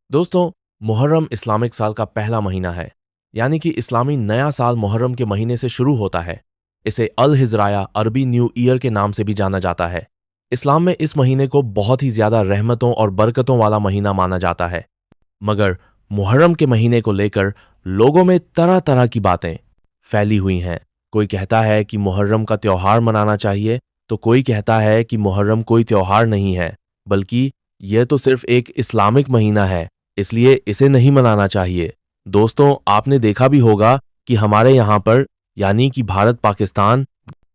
दोस्तों, मुहर्रम इस्लामिक साल का पहला महीना है, यानी कि इस्लामी नया साल मुहर्रम के महीने से शुरू होता है। इसे अल हिजराया अरबी न्यू ईयर के नाम से भी जाना जाता है। इस्लाम में इस महीने को बहुत ही ज्यादा रहमतों और बरकतों वाला महीना माना जाता है। मगर मुहर्रम के महीने को लेकर लोगों में तरह तरह की बातें फैली हुई हैं। कोई कहता है कि मुहर्रम का त्योहार मनाना चाहिए, तो कोई कहता है कि मुहर्रम कोई त्योहार नहीं है, बल्कि यह तो सिर्फ एक इस्लामिक महीना है, इसलिए इसे नहीं मनाना चाहिए। दोस्तों, आपने देखा भी होगा कि हमारे यहाँ पर यानी कि भारत, पाकिस्तान,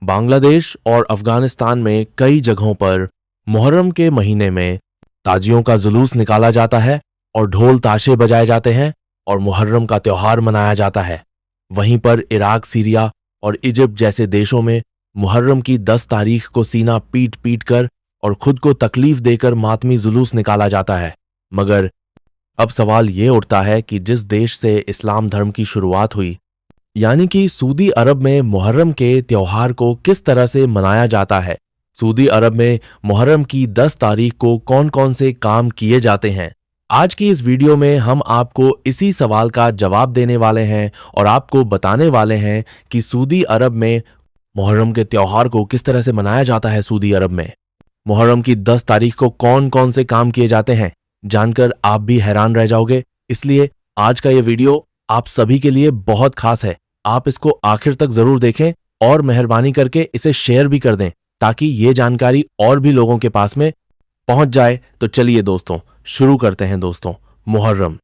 बांग्लादेश और अफगानिस्तान में कई जगहों पर मुहर्रम के महीने में ताजियों का जुलूस निकाला जाता है और ढोल ताशे बजाए जाते हैं और मुहर्रम का त्योहार मनाया जाता है। वहीं पर इराक, सीरिया और इजिप्ट जैसे देशों में मुहर्रम की 10 तारीख को सीना पीट पीट कर और खुद को तकलीफ देकर मातमी जुलूस निकाला जाता है। मगर अब सवाल ये उठता है कि जिस देश से इस्लाम धर्म की शुरुआत हुई, यानी कि सऊदी अरब में मुहर्रम के त्योहार को किस तरह से मनाया जाता है। सऊदी अरब में मुहर्रम की 10 तारीख को कौन कौन से काम किए जाते हैं, आज की इस वीडियो में हम आपको इसी सवाल का जवाब देने वाले हैं और आपको बताने वाले हैं कि सऊदी अरब में मुहर्रम के त्योहार को किस तरह से मनाया जाता है। सऊदी अरब में मुहर्रम की 10 तारीख को कौन कौन से काम किए जाते हैं, जानकर आप भी हैरान रह जाओगे। इसलिए आज का ये वीडियो आप सभी के लिए बहुत खास है। आप इसको आखिर तक जरूर देखें और मेहरबानी करके इसे शेयर भी कर दें, ताकि ये जानकारी और भी लोगों के पास में पहुंच जाए। तो चलिए दोस्तों, शुरू करते हैं। दोस्तों, मुहर्रम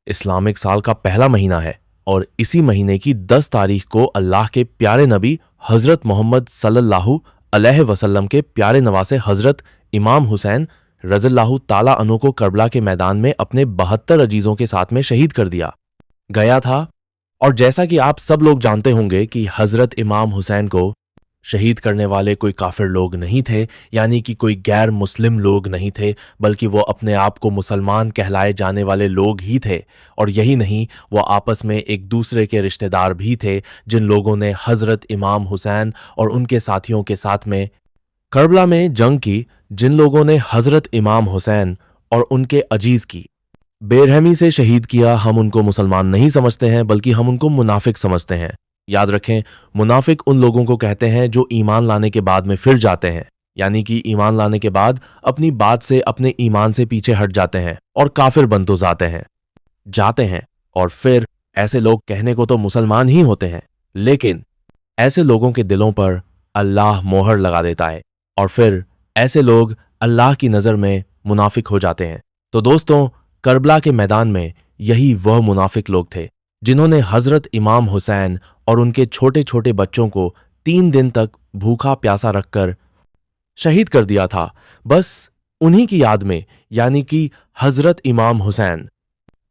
इस्लामिक साल का पहला महीना है और इसी महीने की 10 तारीख को अल्लाह के प्यारे नबी हजरत मोहम्मद सल्लल्लाहु अलैहि वसल्लम के प्यारे नवासे हजरत इमाम हुसैन रज़ियल्लाहु ताला अन्हु को करबला के मैदान में अपने 72 अजीजों के साथ में शहीद कर दिया गया था। और जैसा कि आप सब लोग जानते होंगे कि हजरत इमाम हुसैन को शहीद करने वाले कोई काफिर लोग नहीं थे, यानी कि कोई गैर मुस्लिम लोग नहीं थे, बल्कि वो अपने आप को मुसलमान कहलाए जाने वाले लोग ही थे। और यही नहीं, वो आपस में एक दूसरे के रिश्तेदार भी थे, जिन लोगों ने हजरत इमाम हुसैन और उनके साथियों के साथ में करबला में जंग की। जिन लोगों ने हजरत इमाम हुसैन और उनके अजीज की बेरहमी से शहीद किया, हम उनको मुसलमान नहीं समझते हैं, बल्कि हम उनको मुनाफिक समझते हैं। याद रखें, मुनाफिक उन लोगों को कहते हैं जो ईमान लाने के बाद में फिर जाते हैं, यानी कि ईमान लाने के बाद अपनी बात से, अपने ईमान से पीछे हट जाते हैं और काफिर बन तो जाते हैं। और फिर ऐसे लोग कहने को तो मुसलमान ही होते हैं, लेकिन ऐसे लोगों के दिलों पर अल्लाह मोहर लगा देता है और फिर ऐसे लोग अल्लाह की नजर में मुनाफिक हो जाते हैं। तो दोस्तों, करबला के मैदान में यही वह मुनाफिक लोग थे जिन्होंने हजरत इमाम हुसैन और उनके छोटे छोटे बच्चों को 3 दिन तक भूखा प्यासा रखकर शहीद कर दिया था। बस उन्हीं की याद में, यानी कि हजरत इमाम हुसैन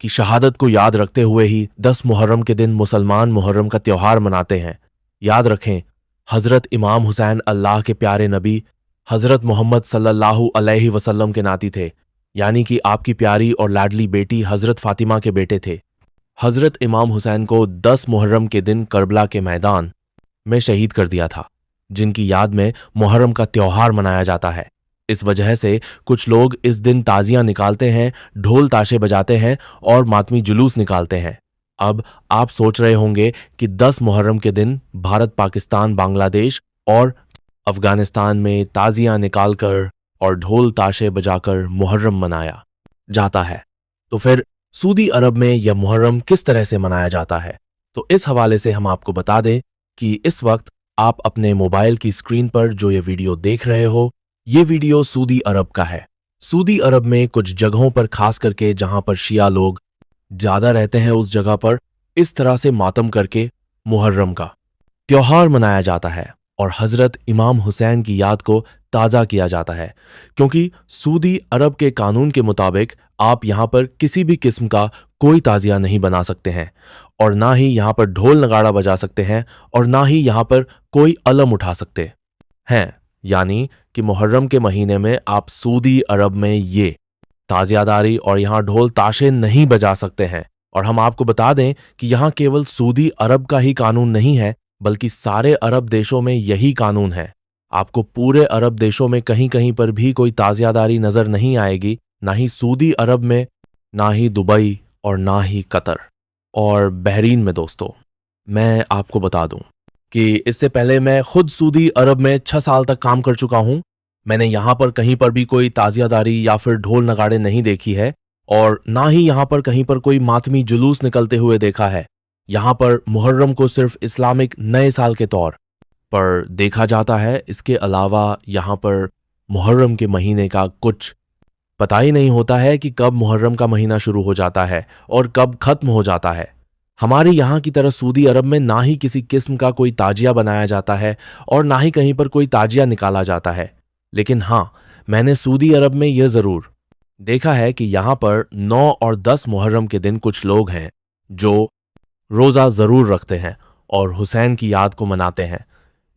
की शहादत को याद रखते हुए ही 10 मुहर्रम के दिन मुसलमान मुहर्रम का त्योहार मनाते हैं। याद रखें, हजरत इमाम हुसैन अल्लाह के प्यारे नबी हजरत मोहम्मद सल्लल्लाहु अलैहि वसल्लम के नाती थे, यानी कि आपकी प्यारी और लाडली बेटी हजरत फातिमा के बेटे थे। हजरत इमाम हुसैन को 10 मुहर्रम के दिन करबला के मैदान में शहीद कर दिया था, जिनकी याद में मुहर्रम का त्योहार मनाया जाता है। इस वजह से कुछ लोग इस दिन ताजियां निकालते हैं, ढोल ताशे बजाते हैं और मातमी जुलूस निकालते हैं। अब आप सोच रहे होंगे कि 10 मुहर्रम के दिन भारत, पाकिस्तान, बांग्लादेश और अफगानिस्तान में ताजियां निकालकर और ढोल ताशे बजाकर मुहर्रम मनाया जाता है, तो फिर सऊदी अरब में यह मुहर्रम किस तरह से मनाया जाता है। तो इस हवाले से हम आपको बता दें कि इस वक्त आप अपने मोबाइल की स्क्रीन पर जो ये वीडियो देख रहे हो, ये वीडियो सऊदी अरब का है। सऊदी अरब में कुछ जगहों पर, खास करके जहां पर शिया लोग ज्यादा रहते हैं, उस जगह पर इस तरह से मातम करके मुहर्रम का त्योहार मनाया जाता है और हजरत इमाम हुसैन की याद को ताज़ा किया जाता है। क्योंकि सऊदी अरब के कानून के मुताबिक आप यहाँ पर किसी भी किस्म का कोई ताजिया नहीं बना सकते हैं, और ना ही यहाँ पर ढोल नगाड़ा बजा सकते हैं, और ना ही यहाँ पर कोई अलम उठा सकते हैं। यानी कि मुहर्रम के महीने में आप सऊदी अरब में ये ताजियादारी और यहाँ ढोल ताशे नहीं बजा सकते हैं। और हम आपको बता दें कि यहाँ केवल सऊदी अरब का ही कानून नहीं है, बल्कि सारे अरब देशों में यही कानून है। आपको पूरे अरब देशों में कहीं कहीं पर भी कोई ताजियादारी नजर नहीं आएगी, ना ही सऊदी अरब में ना ही दुबई और ना ही कतर और बहरीन में। दोस्तों, मैं आपको बता दूं कि इससे पहले मैं खुद सऊदी अरब में 6 साल तक काम कर चुका हूं। मैंने यहां पर कहीं पर भी कोई ताजियादारी या फिर ढोल नगाड़े नहीं देखी है और ना ही यहां पर कहीं पर कोई मातमी जुलूस निकलते हुए देखा है। यहां पर मुहर्रम को सिर्फ इस्लामिक नए साल के तौर पर देखा जाता है। इसके अलावा यहाँ पर मुहर्रम के महीने का कुछ पता ही नहीं होता है कि कब मुहर्रम का महीना शुरू हो जाता है और कब खत्म हो जाता है। हमारे यहाँ की तरह सऊदी अरब में ना ही किसी किस्म का कोई ताजिया बनाया जाता है और ना ही कहीं पर कोई ताजिया निकाला जाता है। लेकिन हाँ, मैंने सऊदी अरब में यह ज़रूर देखा है कि यहाँ पर 9 और 10 मुहर्रम के दिन कुछ लोग हैं जो रोज़ा ज़रूर रखते हैं और हुसैन की याद को मनाते हैं।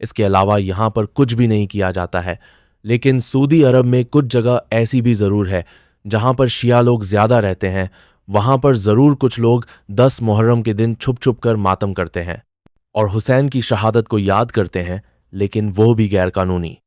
इसके अलावा यहाँ पर कुछ भी नहीं किया जाता है। लेकिन सऊदी अरब में कुछ जगह ऐसी भी ज़रूर है जहाँ पर शिया लोग ज़्यादा रहते हैं। वहाँ पर ज़रूर कुछ लोग 10 मुहर्रम के दिन छुप छुप कर मातम करते हैं और हुसैन की शहादत को याद करते हैं, लेकिन वो भी गैरकानूनी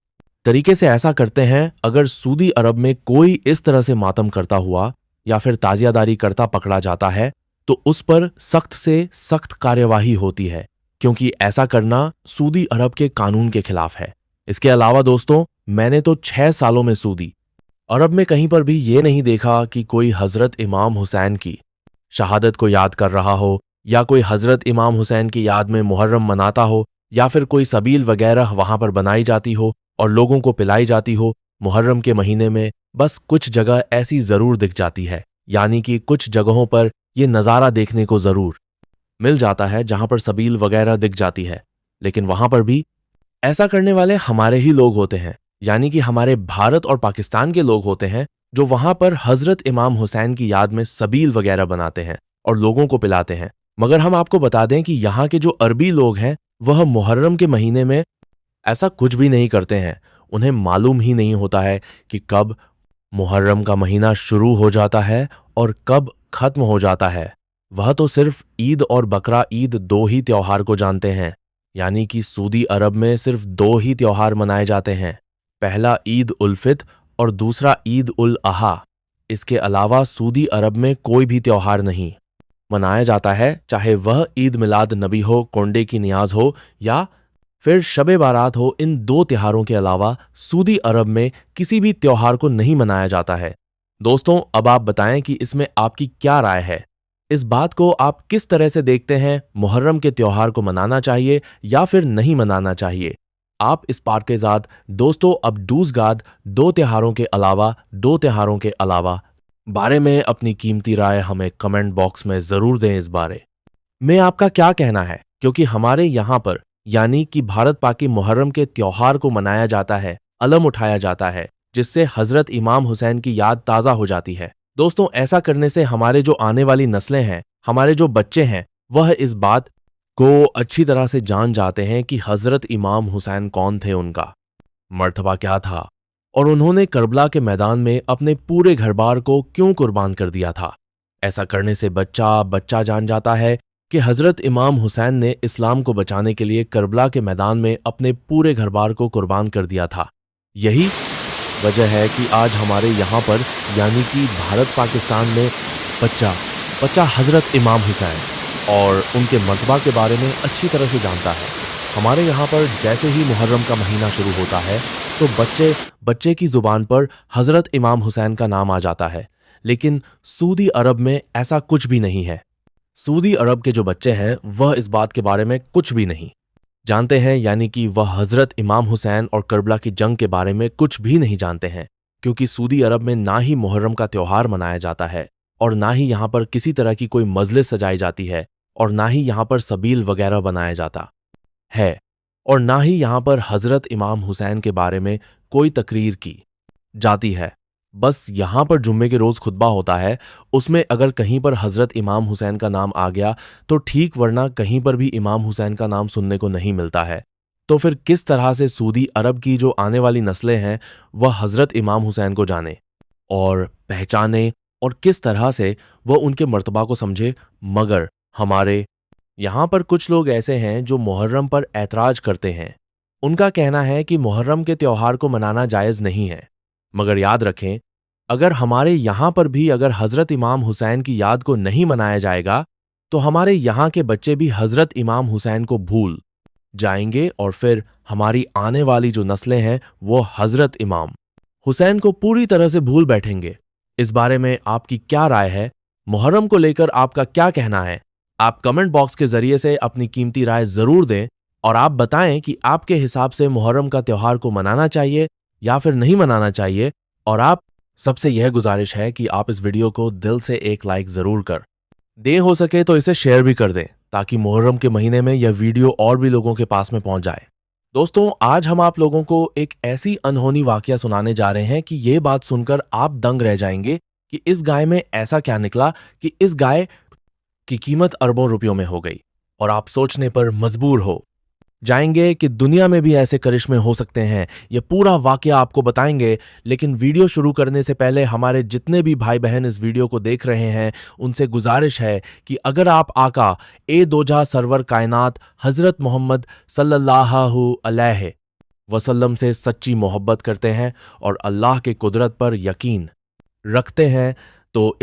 तरीके से ऐसा करते हैं। अगर सऊदी अरब में कोई इस तरह से मातम करता हुआ या फिर ताजियादारी करता पकड़ा जाता है तो उस पर सख्त से सख्त कार्यवाही होती है, क्योंकि ऐसा करना सऊदी अरब के कानून के खिलाफ है। इसके अलावा दोस्तों, मैंने तो 6 सालों में सऊदी अरब में कहीं पर भी ये नहीं देखा कि कोई हजरत इमाम हुसैन की शहादत को याद कर रहा हो या कोई हजरत इमाम हुसैन की याद में मुहर्रम मनाता हो या फिर कोई सबील वगैरह वहां पर बनाई जाती हो और लोगों को पिलाई जाती हो मुहर्रम के महीने में। बस कुछ जगह ऐसी जरूर दिख जाती है, यानी कि कुछ जगहों पर यह नज़ारा देखने को जरूर मिल जाता है जहां पर सबील वगैरह दिख जाती है। लेकिन वहां पर भी ऐसा करने वाले हमारे ही लोग होते हैं, यानी कि हमारे भारत और पाकिस्तान के लोग होते हैं जो वहां पर हजरत इमाम हुसैन की याद में सबील वगैरह बनाते हैं और लोगों को पिलाते हैं। मगर हम आपको बता दें कि यहाँ के जो अरबी लोग हैं वह मुहर्रम के महीने में ऐसा कुछ भी नहीं करते हैं। उन्हें मालूम ही नहीं होता है कि कब मुहर्रम का महीना शुरू हो जाता है और कब खत्म हो जाता है। वह तो सिर्फ ईद और बकरा ईद 2 ही त्योहार को जानते हैं, यानी कि सऊदी अरब में सिर्फ 2 ही त्योहार मनाए जाते हैं, पहला ईद उल फित्र और दूसरा ईद उल अहा। इसके अलावा सऊदी अरब में कोई भी त्योहार नहीं मनाया जाता है, चाहे वह ईद मिलाद नबी हो, कोंडे की नियाज हो या फिर शबे बारात हो। इन 2 त्योहारों के अलावा सऊदी अरब में किसी भी त्योहार को नहीं मनाया जाता है। दोस्तों, अब आप बताएं कि इसमें आपकी क्या राय है। इस बात को आप किस तरह से देखते हैं? मुहर्रम के त्योहार को मनाना चाहिए या फिर नहीं मनाना चाहिए? आप इस पार्केज़ाद दोस्तों अब डूज़गाद 2 त्योहारों के अलावा बारे में अपनी कीमती राय हमें कमेंट बॉक्स में ज़रूर दें। इस बारे में आपका क्या कहना है? क्योंकि हमारे यहाँ पर यानी कि भारत पाक मुहर्रम के त्योहार को मनाया जाता है, अलम उठाया जाता है, जिससे हजरत इमाम हुसैन की याद ताज़ा हो जाती है। दोस्तों, ऐसा करने से हमारे जो आने वाली नस्लें हैं, हमारे जो बच्चे हैं, वह इस बात को अच्छी तरह से जान जाते हैं कि हजरत इमाम हुसैन कौन थे, उनका मर्तबा क्या था और उन्होंने करबला के मैदान में अपने पूरे घर बार को क्यों कुर्बान कर दिया था। ऐसा करने से बच्चा जान जाता है कि हजरत इमाम हुसैन ने इस्लाम को बचाने के लिए करबला के मैदान में अपने पूरे घर बार को कुर्बान कर दिया था। यही वजह है कि आज हमारे यहाँ पर यानी कि भारत पाकिस्तान में बच्चा हजरत इमाम हुसैन और उनके मर्तबा के बारे में अच्छी तरह से जानता है। हमारे यहाँ पर जैसे ही मुहर्रम का महीना शुरू होता है तो बच्चे की जुबान पर हजरत इमाम हुसैन का नाम आ जाता है। लेकिन सऊदी अरब में ऐसा कुछ भी नहीं है। सऊदी अरब के जो बच्चे हैं वह इस बात के बारे में कुछ भी नहीं जानते हैं, यानी कि वह हजरत इमाम हुसैन और करबला की जंग के बारे में कुछ भी नहीं जानते हैं, क्योंकि सऊदी अरब में ना ही मुहर्रम का त्योहार मनाया जाता है और ना ही यहाँ पर किसी तरह की कोई मजलिस सजाई जाती है और ना ही यहाँ पर सबील वगैरह बनाया जाता है और ना ही यहाँ पर हजरत इमाम हुसैन के बारे में कोई तकरीर की जाती है। बस यहाँ पर जुम्मे के रोज़ खुतबा होता है, उसमें अगर कहीं पर हजरत इमाम हुसैन का नाम आ गया तो ठीक, वरना कहीं पर भी इमाम हुसैन का नाम सुनने को नहीं मिलता है। तो फिर किस तरह से सऊदी अरब की जो आने वाली नस्लें हैं वह हजरत इमाम हुसैन को जाने और पहचाने और किस तरह से वह उनके मर्तबा को समझे। मगर हमारे यहाँ पर कुछ लोग ऐसे हैं जो मुहर्रम पर ऐतराज करते हैं। उनका कहना है कि मुहर्रम के त्योहार को मनाना जायज़ नहीं है। मगर याद रखें अगर हमारे यहाँ पर भी अगर हजरत इमाम हुसैन की याद को नहीं मनाया जाएगा तो हमारे यहाँ के बच्चे भी हजरत इमाम हुसैन को भूल जाएंगे और फिर हमारी आने वाली जो नस्लें हैं वो हजरत इमाम हुसैन को पूरी तरह से भूल बैठेंगे। इस बारे में आपकी क्या राय है? मुहर्रम को लेकर आपका क्या कहना है? आप कमेंट बॉक्स के जरिए से अपनी कीमती राय जरूर दें और आप बताएं कि आपके हिसाब से मुहर्रम का त्योहार को मनाना चाहिए या फिर नहीं मनाना चाहिए। और आप सबसे यह गुजारिश है कि आप इस वीडियो को दिल से एक लाइक जरूर कर दें, हो सके तो इसे शेयर भी कर दें ताकि मुहर्रम के महीने में यह वीडियो और भी लोगों के पास में पहुंच जाए। दोस्तों, आज हम आप लोगों को एक ऐसी अनहोनी वाकया सुनाने जा रहे हैं कि ये बात सुनकर आप दंग रह जाएंगे कि इस गाय में ऐसा क्या निकला कि इस गाय की कीमत अरबों रुपयों में हो गई। और आप सोचने पर मजबूर हो जाएंगे कि दुनिया में भी ऐसे करिश्मे हो सकते हैं। ये पूरा वाकया आपको बताएंगे, लेकिन वीडियो शुरू करने से पहले हमारे जितने भी भाई बहन इस वीडियो को देख रहे हैं उनसे गुजारिश है कि अगर आप आका ए दोजा सरवर कायनात हजरत मोहम्मद सल्लल्लाहु अलैहि वसल्लम से सच्ची मोहब्बत करते हैं और अल्लाह के कुदरत पर यकीन रखते हैं तो इस